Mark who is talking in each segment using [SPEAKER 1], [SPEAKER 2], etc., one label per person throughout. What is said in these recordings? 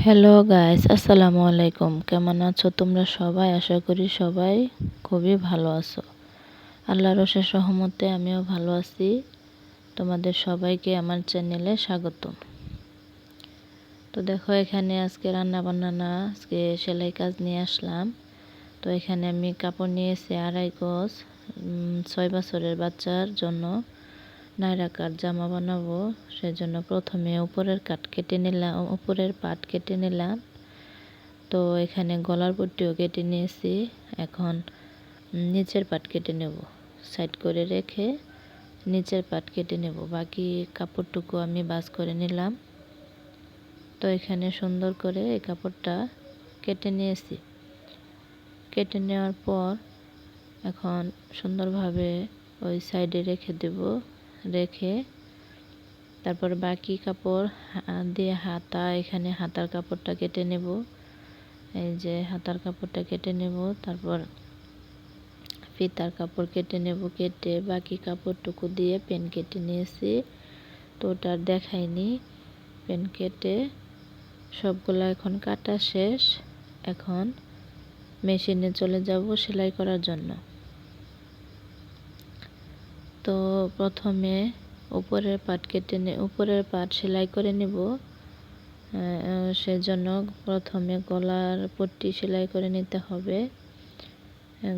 [SPEAKER 1] Hello guys, আসসালামু আলাইকুম। কেমন আছো তোমরা সবাই? আশা করি সবাই খুবই ভালো আছো। আল্লাহর অশেষ রহমতে আমিও ভালো আছি। তোমাদের সবাইকে আমার চ্যানেলে স্বাগতম। তো দেখো, এখানে আজকে রান্না বান্না না, আজকে সেলাই কাজ নিয়ে আসলাম। তো এখানে আমি কাপড় নিয়েছি 2.5 গজ 6 বছরের বাচ্চার জন্য নায়রা কাট জামা বানাবো। সেজন্য প্রথমে উপরের পাট কেটে নিলাম। তো এখানে গলার পট্টিও কেটে নিয়েছি। এখন নিচের পাট কেটে নেব, সাইড করে রেখে নিচের পাট কেটে নেব। বাকি কাপড়টুকু আমি ভাঁজ করে নিলাম। তো এখানে সুন্দর করে এই কাপড়টা কেটে নিয়েছি। কেটে নেওয়ার পর এখন সুন্দরভাবে ওই সাইডে রেখে দেব। রেখে তারপর বাকি কাপড় দিয়ে এখানে হাতার কাপড়টা কেটে নেব। এই যে হাতার কাপড়টা কেটে নেব। তারপর ফিতার কাপড় কেটে নেব। কেটে বাকি কাপড়টুকু দিয়ে পেন কেটে নিয়েছি। তো ওটা দেখাইনি। পেন কেটে সবগুলো এখন কাটা শেষ। এখন মেশিনে চলে যাব সেলাই করার জন্য। তো প্রথমে উপরের পাট সেলাই করে নেব। সেজন্য প্রথমে গলার পট্টি সেলাই করে নিতে হবে।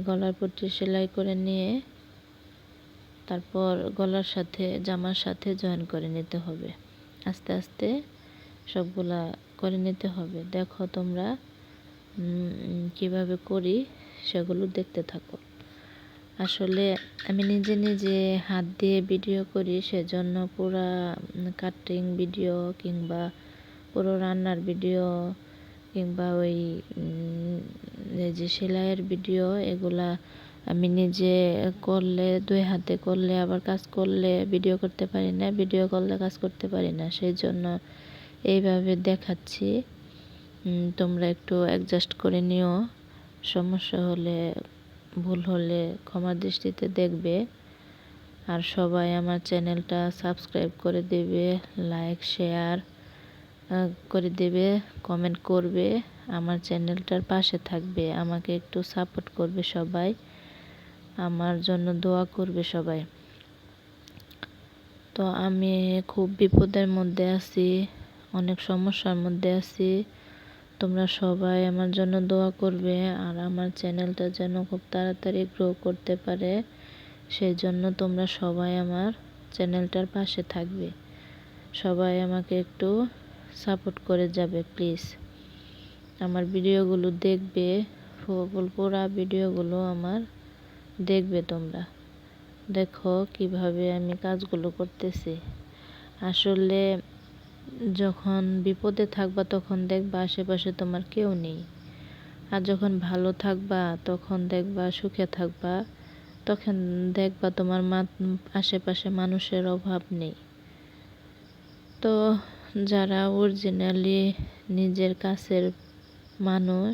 [SPEAKER 1] গলার পট্টি সেলাই করে নিয়ে তারপর গলার সাথে জামার সাথে জয়েন করে নিতে হবে। আস্তে আস্তে সবগুলা করে নিতে হবে। দেখো তোমরা কিভাবে করি সেগুলো দেখতে থাকো। আসলে আমি নিজে নিজে হাত দিয়ে ভিডিও করি, সেজন্য পুরা কাটিং ভিডিও কিংবা পুরো রান্নার ভিডিও কিংবা ওই যে সেলাইয়ের ভিডিও, এগুলা আমি নিজে করলে, 2 হাতে করলে, আবার কাজ করলে ভিডিও করতে পারি না, ভিডিও করলে কাজ করতে পারি না। সেই জন্য এইভাবে দেখাচ্ছি। তোমরা একটু অ্যাডজাস্ট করে নিও। সমস্যা হলে, ভুল হলে ক্ষমা দৃষ্টিতে দেখবে। আর সবাই আমার চ্যানেলটা সাবস্ক্রাইব করে দেবে, লাইক শেয়ার করে দেবে, কমেন্ট করবে, আমার চ্যানেলটার পাশে থাকবে, আমাকে একটু সাপোর্ট করবে সবাই, আমার জন্য দোয়া করবে সবাই। তো আমি খুব বিপদের মধ্যে আছি, অনেক সমস্যার মধ্যে আছি। তোমরা সবাই আমার জন্য দোয়া করবে আর আমার চ্যানেলটা যেন খুব তাড়াতাড়ি গ্রো করতে পারে, সেই জন্য তোমরা সবাই আমার চ্যানেলটার পাশে থাকবে। সবাই আমাকে একটু সাপোর্ট করে যাবে প্লিজ। আমার ভিডিওগুলো দেখবে, পুরা ভিডিওগুলো আমার দেখবে তোমরা। দেখো কিভাবে আমি কাজগুলো করতেছি। আসলে যখন বিপদে থাকবা তখন দেখবা আশেপাশে তোমার কেউ নেই, আর যখন ভালো থাকবা তখন দেখবা, সুখে থাকবা তখন দেখবা তোমার আশেপাশে মানুষের অভাব নেই। তো যারা অরিজিনালি নিজের কাছের মানুষ,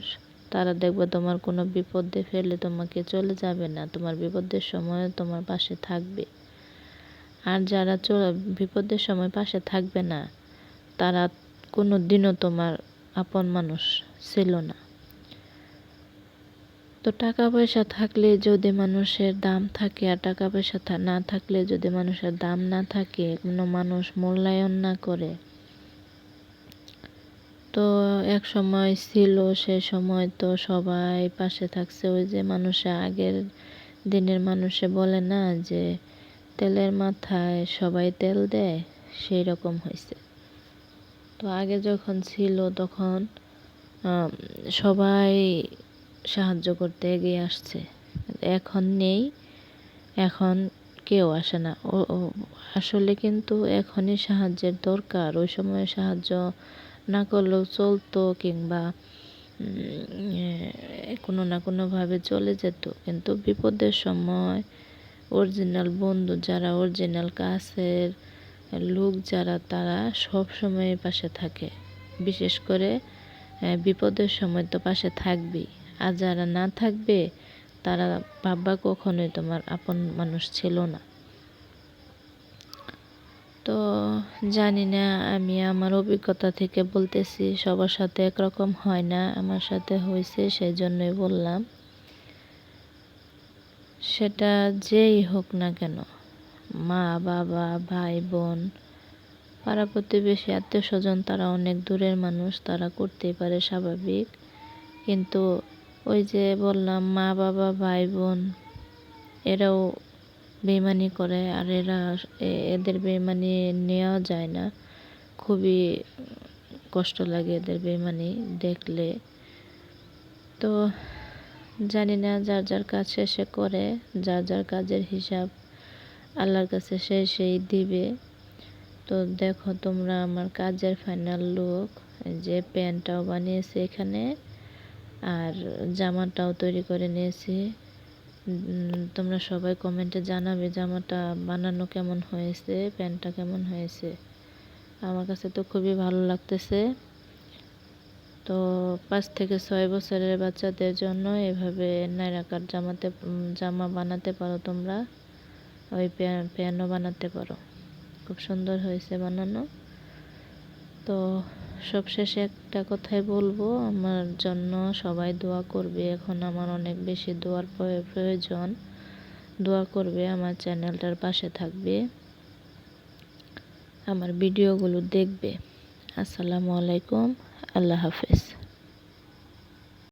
[SPEAKER 1] তারা দেখবে তোমার কোনো বিপদে ফেলে তোমাকে চলে যাবে না, তোমার বিপদের সময় তোমার পাশে থাকবে। আর যারা বিপদের সময় পাশে থাকবে না, তারা কোনো দিনও তোমার আপন মানুষ ছিল না। তো টাকা পয়সা থাকলে যদি মানুষের দাম থাকে, আর টাকা পয়সা না থাকলে যদি মানুষের দাম না থাকে, কোনো মানুষ মূল্যায়ন না করে। তো এক সময় ছিল, সে সময় তো সবাই পাশে থাকছে। ওই যে আগের দিনের মানুষে বলে না যে তেলের মাথায় সবাই তেল দেয়, সেই রকম হয়েছে। তো আগে যখন ছিল তখন সবাই সাহায্য করতে এগিয়ে আসছে। এখন নেই, এখন কেউ আসে না। আসলে কিন্তু এখনই সাহায্যের দরকার। ওই সময় সাহায্য না করলেও চলতো, কিংবা কোনো না কোনোভাবে চলে যেত। কিন্তু বিপদের সময় অরিজিনাল বন্ধু যারা, অরিজিনাল কাছের লোক যারা, তারা সব সময় পাশে থাকে। বিশেষ করে বিপদের সময় তো পাশে থাকবেই। আর যারা না থাকবে, তারা ভাববা কখনোই তোমার আপন মানুষ ছিল না। তো তো জানি না, আমি আমার অভিজ্ঞতা থেকে বলতেছি, সবার সাথে একরকম হয় না, আমার সাথে হয়েছে সেই জন্যই বললাম। সেটা যেই হোক না কেন, মা বাবা ভাই বোন পাড়া প্রতিবেশী আত্মীয় স্বজন, তারা অনেক দূরের মানুষ, তারা করতেই পারে, স্বাভাবিক। কিন্তু ওই যে বললাম, মা বাবা ভাই বোন এরাও বেইমানি করে, আর এদের বেইমানি নেওয়া যায় না, খুবই কষ্ট লাগে এদের বেইমানি দেখলে। তো জানি না, যার যার কাজ শেষে করে, যার যার কাজের হিসাব আল্লাহর কাছে সেই দিবে। তো দেখো তোমরা আমার কাজের ফাইনাল লুক, যে প্যান্টটাও বানিয়েছি এখানে, আর জামাটাও তৈরি করে নিয়েছি। তোমরা সবাই কমেন্টে জানাবে জামাটা বানানো কেমন হয়েছে, প্যান্টটা কেমন হয়েছে। আমার কাছে তো খুবই ভালো লাগতেছে। তো 5 থেকে 6 বছরের বাচ্চাদের জন্য এভাবে নাইরাকার জামা বানাতে পারো তোমরা, ওই প্যান্টও বানাতে পারো, খুব সুন্দর হয়েছে বানানো। তো সবশেষে একটা কথাই বলবো, আমার জন্য সবাই দোয়া করবে। এখন আমার অনেক বেশি দোয়ার প্রয়োজন। দোয়া করবে, আমার চ্যানেলটার পাশে থাকবে, আমার ভিডিওগুলো দেখবে। আসসালামু আলাইকুম, আল্লাহ হাফেজ।